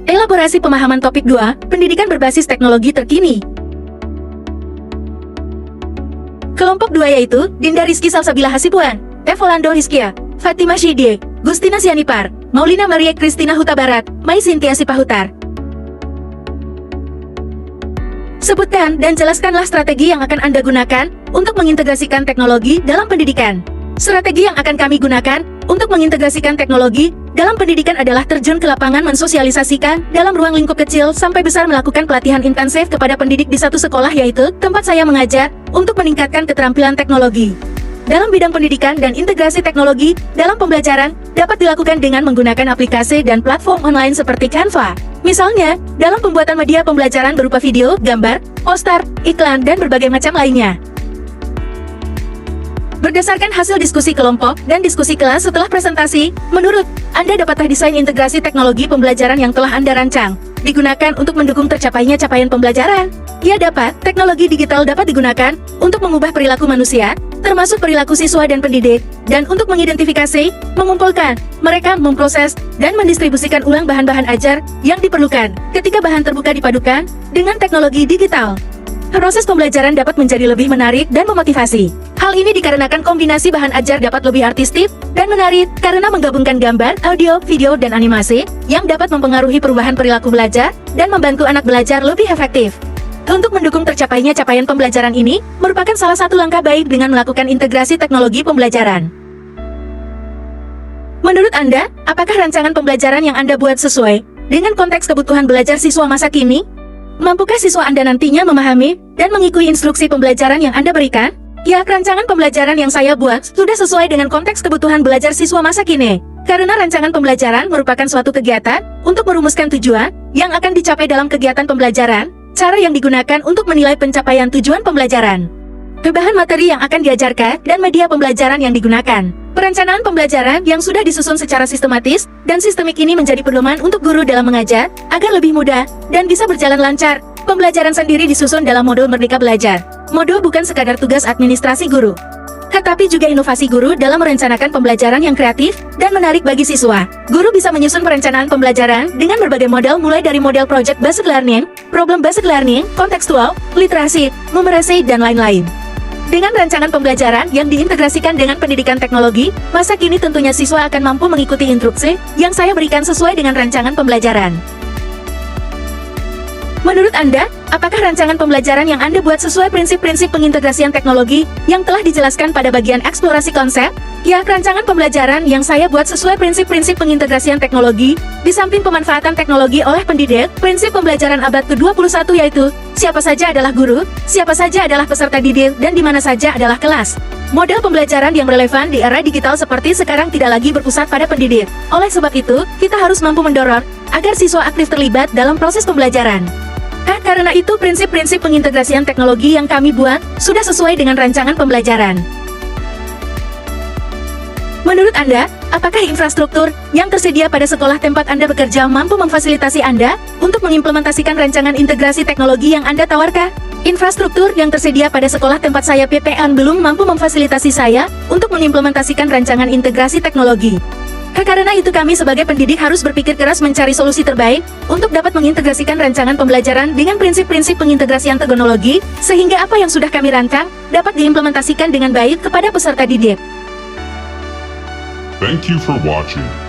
Elaborasi pemahaman topik 2, pendidikan berbasis teknologi terkini. Kelompok 2 yaitu Dinda Rizky Salsabila Hasibuan, Evolando Rizkia, Fatimah Syidie, Gustina Sianipar, Maulina Maria Kristina Huta Barat, Mai Sintia Sipahutar. Sebutkan dan jelaskanlah strategi yang akan Anda gunakan untuk mengintegrasikan teknologi dalam pendidikan. Strategi yang akan kami gunakan untuk mengintegrasikan teknologi dalam pendidikan adalah terjun ke lapangan mensosialisasikan dalam ruang lingkup kecil sampai besar melakukan pelatihan intensif kepada pendidik di satu sekolah yaitu tempat saya mengajar untuk meningkatkan keterampilan teknologi. Dalam bidang pendidikan dan integrasi teknologi dalam pembelajaran dapat dilakukan dengan menggunakan aplikasi dan platform online seperti Canva. Misalnya, dalam pembuatan media pembelajaran berupa video, gambar, poster, iklan, dan berbagai macam lainnya. Berdasarkan hasil diskusi kelompok dan diskusi kelas setelah presentasi, menurut Anda dapatkah desain integrasi teknologi pembelajaran yang telah Anda rancang digunakan untuk mendukung tercapainya capaian pembelajaran? Ya dapat, teknologi digital dapat digunakan untuk mengubah perilaku manusia, termasuk perilaku siswa dan pendidik, dan untuk mengidentifikasi, mengumpulkan, merekam, memproses, dan mendistribusikan ulang bahan-bahan ajar yang diperlukan ketika bahan terbuka dipadukan dengan teknologi digital. Proses pembelajaran dapat menjadi lebih menarik dan memotivasi. Hal ini dikarenakan kombinasi bahan ajar dapat lebih artistik dan menarik karena menggabungkan gambar, audio, video, dan animasi yang dapat mempengaruhi perubahan perilaku belajar dan membantu anak belajar lebih efektif. Untuk mendukung tercapainya capaian pembelajaran ini, merupakan salah satu langkah baik dengan melakukan integrasi teknologi pembelajaran. Menurut Anda, apakah rancangan pembelajaran yang Anda buat sesuai dengan konteks kebutuhan belajar siswa masa kini? Mampukah siswa Anda nantinya memahami dan mengikuti instruksi pembelajaran yang Anda berikan? Ya, rancangan pembelajaran yang saya buat sudah sesuai dengan konteks kebutuhan belajar siswa masa kini. Karena rancangan pembelajaran merupakan suatu kegiatan untuk merumuskan tujuan yang akan dicapai dalam kegiatan pembelajaran, cara yang digunakan untuk menilai pencapaian tujuan pembelajaran, bahan materi yang akan diajarkan, dan media pembelajaran yang digunakan. Perencanaan pembelajaran yang sudah disusun secara sistematis dan sistemik ini menjadi pedoman untuk guru dalam mengajar agar lebih mudah dan bisa berjalan lancar. Pembelajaran sendiri disusun dalam modul Merdeka Belajar. Modul bukan sekadar tugas administrasi guru, tetapi juga inovasi guru dalam merencanakan pembelajaran yang kreatif dan menarik bagi siswa. Guru bisa menyusun perencanaan pembelajaran dengan berbagai model mulai dari model project basic learning, problem basic learning, kontekstual, literasi, numerasi, dan lain-lain. Dengan rancangan pembelajaran yang diintegrasikan dengan pendidikan teknologi, masa kini tentunya siswa akan mampu mengikuti instruksi yang saya berikan sesuai dengan rancangan pembelajaran. Menurut Anda, apakah rancangan pembelajaran yang Anda buat sesuai prinsip-prinsip pengintegrasian teknologi yang telah dijelaskan pada bagian eksplorasi konsep? Ya, rancangan pembelajaran yang saya buat sesuai prinsip-prinsip pengintegrasian teknologi, di samping pemanfaatan teknologi oleh pendidik, prinsip pembelajaran abad ke-21 yaitu, siapa saja adalah guru, siapa saja adalah peserta didik, dan di mana saja adalah kelas. Model pembelajaran yang relevan di era digital seperti sekarang tidak lagi berpusat pada pendidik. Oleh sebab itu, kita harus mampu mendorong agar siswa aktif terlibat dalam proses pembelajaran. Karena itu prinsip-prinsip pengintegrasian teknologi yang kami buat sudah sesuai dengan rancangan pembelajaran. Menurut Anda, apakah infrastruktur yang tersedia pada sekolah tempat Anda bekerja mampu memfasilitasi Anda untuk mengimplementasikan rancangan integrasi teknologi yang Anda tawarkan? Infrastruktur yang tersedia pada sekolah tempat saya PPN belum mampu memfasilitasi saya untuk mengimplementasikan rancangan integrasi teknologi. Karena itu kami sebagai pendidik harus berpikir keras mencari solusi terbaik untuk dapat mengintegrasikan rancangan pembelajaran dengan prinsip-prinsip pengintegrasian teknologi, sehingga apa yang sudah kami rancang dapat diimplementasikan dengan baik kepada peserta didik. Thank you for watching.